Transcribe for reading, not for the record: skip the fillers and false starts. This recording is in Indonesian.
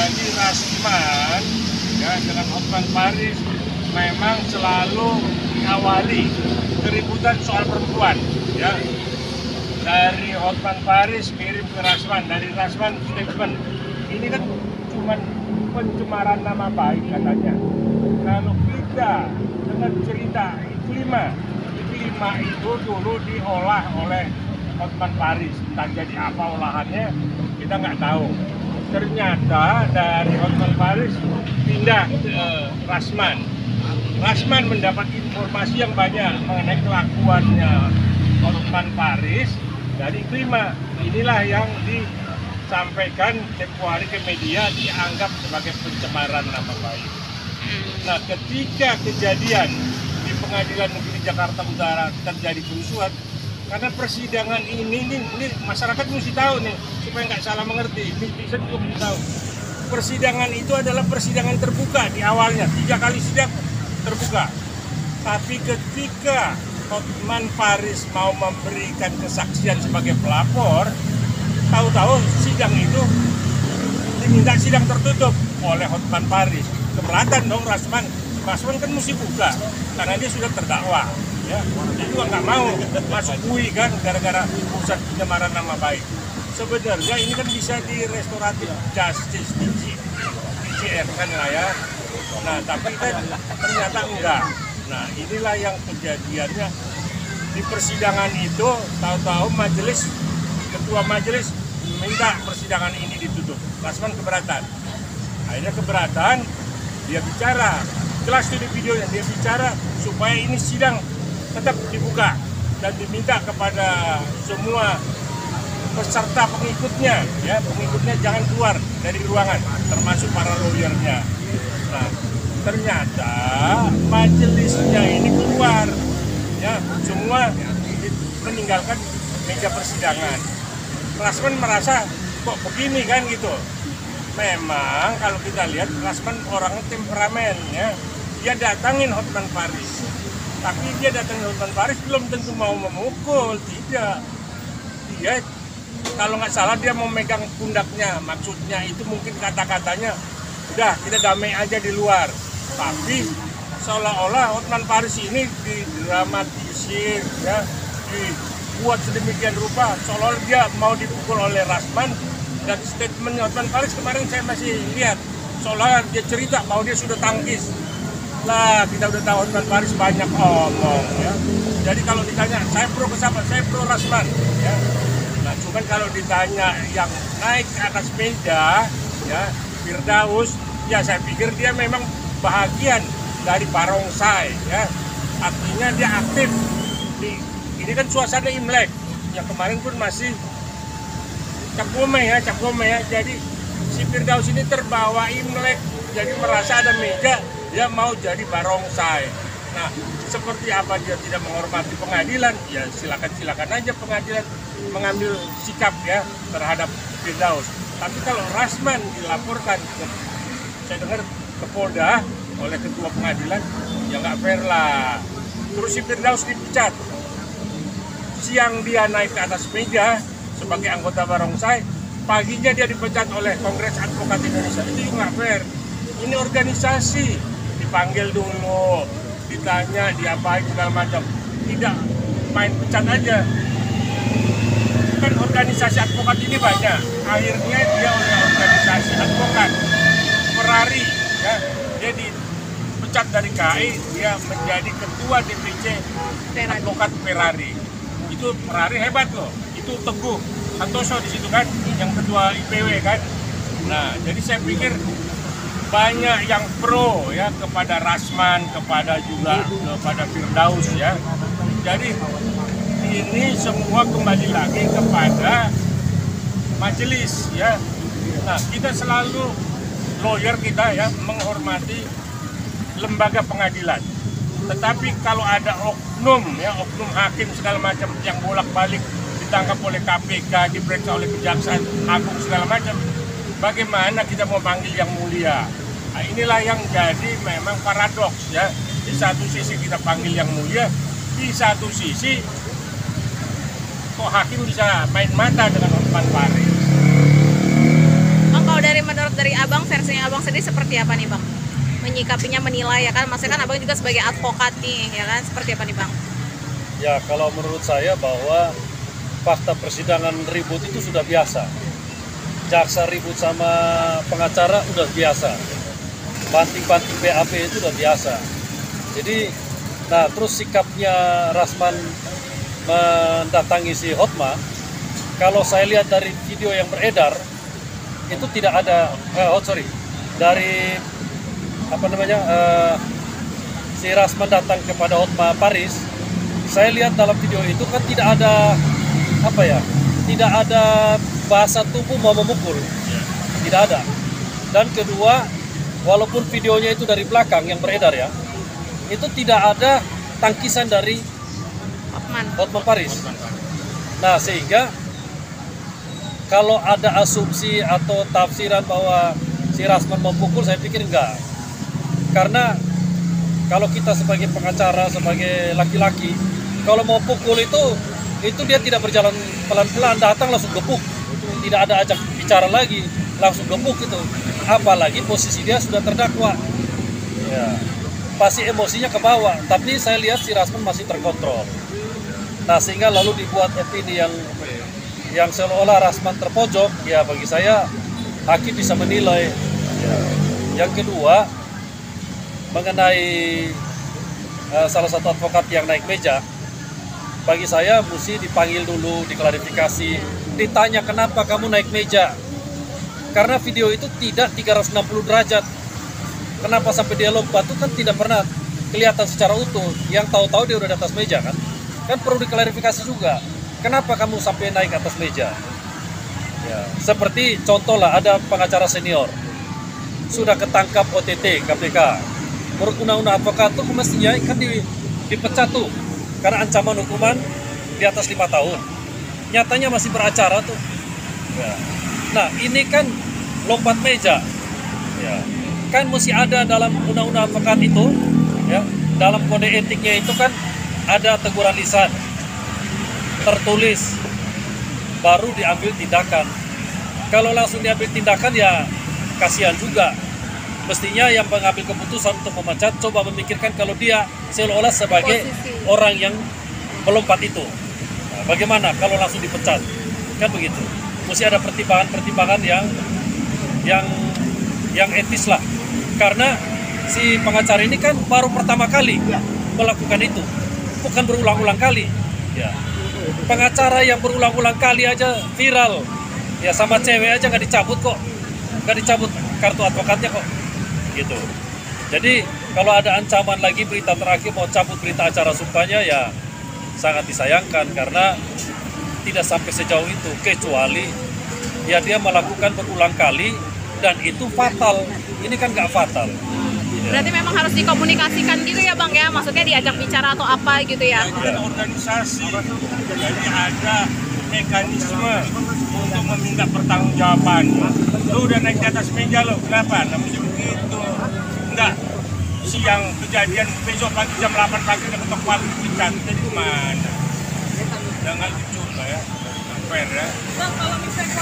Jadi Rasman ya dengan Hotman Paris memang selalu diawali keributan soal perempuan ya. Dari Hotman Paris kirim ke Rasman, dari Rasman statement. Ini kan cuma pencemaran nama baik katanya. Kalau kita dengar cerita Iklima itu dulu diolah oleh Hotman Paris. Entah jadi apa olahannya, kita nggak tahu. Ternyata dari Hotman Paris pindah ke Rasman. Rasman mendapat informasi yang banyak mengenai kelakuannya Hotman Paris dari Iklima. Inilah yang disampaikan tempo hari ke media, dianggap sebagai pencemaran nama baik. Nah, ketika kejadian di Pengadilan Negeri Jakarta Utara terjadi kerusuhan, karena persidangan ini masyarakat mesti tahu nih, supaya nggak salah mengerti. Bisa juga mesti tahu. Persidangan itu adalah persidangan terbuka di awalnya, 3 kali sidang terbuka. Tapi ketika Hotman Paris mau memberikan kesaksian sebagai pelapor, tahu-tahu sidang itu diminta sidang tertutup oleh Hotman Paris. Keberatan dong Rasman. Rasman kan mesti buka karena dia sudah terdakwa. Ya, dia juga nggak mau masuk UI kan gara-gara urusan pencemaran nama baik. Sebenarnya ini kan bisa di restoratif justice DJR kan lah ya. Nah tapi kan ternyata enggak. Nah inilah yang kejadiannya di persidangan itu, tahu-tahu ketua majelis minta persidangan ini ditutup. Rasman keberatan. Akhirnya keberatan, dia bicara. Jelas itu di videonya, dia bicara supaya ini sidang tetap dibuka dan diminta kepada semua peserta pengikutnya jangan keluar dari ruangan, termasuk para lawyernya. Nah, ternyata majelisnya ini keluar, ya semua meninggalkan meja persidangan. Rasman merasa kok begini kan gitu. Memang kalau kita lihat Rasman orangnya temperamen ya. Dia datangin Hotman Paris. Tapi dia datangin Hotman Paris belum tentu mau memukul, tidak. Dia kalau nggak salah dia mau megang pundaknya, maksudnya itu mungkin kata-katanya udah kita damai aja di luar. Tapi seolah-olah Hotman Paris ini didramatisir ya, dibuat sedemikian rupa seolah-olah dia mau dipukul oleh Rasman. Dan statement Hotman Paris kemarin saya masih lihat seolah dia cerita bahwa dia sudah tangkis. Lah kita udah tahu Hotman Paris banyak omong ya. Jadi kalau ditanya saya pro ke siapa? Saya pro Rasman ya. Nah cuman kalau ditanya yang naik ke atas meja ya Firdaus, ya saya pikir dia memang bahagian dari barongsai ya. Artinya dia aktif ini kan suasana Imlek yang kemarin pun masih cap gome ya. Jadi si Firdaus ini terbawa Imlek, jadi merasa ada meja dia mau jadi barongsai. Nah, seperti apa dia tidak menghormati pengadilan? Ya silakan aja pengadilan mengambil sikap ya terhadap Firdaus. Tapi kalau Rasman dilaporkan saya dengar ke Polda oleh ketua pengadilan, ya nggak fair lah. Terus si Firdaus dipecat. Siang dia naik ke atas meja sebagai anggota barongsai, paginya dia dipecat oleh Kongres Advokat Indonesia. Itu nggak fair. Ini organisasi, dipanggil dulu, ditanya, diapain segala macam. Tidak main pecat aja. Kan organisasi advokat ini banyak. Akhirnya dia oleh organisasi advokat Ferrari, ya, dia dipecat dari KAI, dia menjadi ketua DPC advokat Ferrari. Itu Ferrari hebat loh. Itu Teguh Santoso di situ kan, yang ketua IPW kan. Nah, jadi saya pikir banyak yang pro ya kepada Rasman, kepada Firdaus ya. Jadi ini semua kembali lagi kepada majelis ya. Nah, kita selalu lawyer kita ya menghormati lembaga pengadilan. Tetapi kalau ada oknum hakim segala macam yang bolak-balik ditangkap oleh KPK, diperiksa oleh Kejaksaan Agung segala macam, bagaimana kita mau panggil yang mulia? Nah, inilah yang jadi memang paradoks ya. Di satu sisi kita panggil yang mulia, di satu sisi kok hakim bisa main mata dengan Hotman Paris. Oh, kalau menurut dari abang versi seperti apa nih Bang? Menyikapinya, menilai ya kan, maksudnya kan Abang juga sebagai advokat nih ya kan, seperti apa nih Bang? Ya, kalau menurut saya bahwa fakta persidangan ribut itu sudah biasa. Jaksa ribut sama pengacara udah biasa. Banting-banting BAP itu udah biasa. Jadi, nah terus sikapnya Rasman mendatangi si Hotma, kalau saya lihat dari video yang beredar, itu tidak ada, dari apa namanya, si Rasman datang kepada Hotma Paris, saya lihat dalam video itu kan tidak ada, tidak ada bahasa tubuh mau memukul, tidak ada. Dan kedua, walaupun videonya itu dari belakang yang beredar ya, itu tidak ada tangkisan dari Hotman Paris. Nah, sehingga kalau ada asumsi atau tafsiran bahwa si Rasman memukul, saya pikir enggak. Karena kalau kita sebagai pengacara, sebagai laki-laki, kalau mau pukul itu dia tidak berjalan pelan-pelan, datang langsung gebuk. Tidak ada ajak bicara lagi, langsung gebuk itu. Apalagi posisi dia sudah terdakwa. Ya, pasti emosinya ke bawah. Tapi saya lihat si Rasman masih terkontrol. Nah, sehingga lalu dibuat opini yang seolah-olah Rasman terpojok. Ya, bagi saya hakim bisa menilai. Ya. Yang kedua, mengenai salah satu advokat yang naik meja, bagi saya mesti dipanggil dulu, diklarifikasi, ditanya kenapa kamu naik meja. Karena video itu tidak 360 derajat. Kenapa sampai dia lompat itu kan tidak pernah kelihatan secara utuh. Yang tahu-tahu dia udah di atas meja kan. Kan perlu diklarifikasi juga. Kenapa kamu sampai naik atas meja? Ya, seperti contoh lah, ada pengacara senior sudah ketangkap OTT KPK. Menurut undang-undang advokat itu mestinya kan dipecat tuh karena ancaman hukuman di atas 5 tahun. Nyatanya masih beracara tuh. Ya. Nah, ini kan lompat meja. Ya. Kan mesti ada dalam undang-undang advokat itu, ya, dalam kode etiknya itu kan ada teguran lisan, tertulis, baru diambil tindakan. Kalau langsung diambil tindakan ya kasihan juga. Mestinya yang mengambil keputusan untuk memecat coba memikirkan kalau dia seolah-olah sebagai orang yang melompat itu. Nah, bagaimana kalau langsung dipecat? Kan begitu. Mesti ada pertimbangan-pertimbangan yang etis lah. Karena si pengacara ini kan baru pertama kali melakukan itu. Bukan berulang-ulang kali. Ya. Pengacara yang berulang-ulang kali aja viral. Ya, sama cewek aja nggak dicabut kok. Nggak dicabut kartu advokatnya kok. Gitu. Jadi kalau ada ancaman lagi berita terakhir mau cabut berita acara sumpahnya ya sangat disayangkan karena tidak sampai sejauh itu, kecuali ya dia melakukan berulang kali dan itu fatal. Ini kan nggak fatal. Berarti memang harus dikomunikasikan gitu ya Bang ya, maksudnya diajak bicara atau apa gitu ya? Ada organisasi, jadi ada mekanisme untuk meminta pertanggungjawaban. Lu udah naik di atas meja lo, kenapa? Namanya begitu. Enggak, siang kejadian besok pagi jam 8 pagi udah ketok palu dipecat. Jadi gimana? Jangan lucu lah ya, fair ya. Bang, kalau misalnya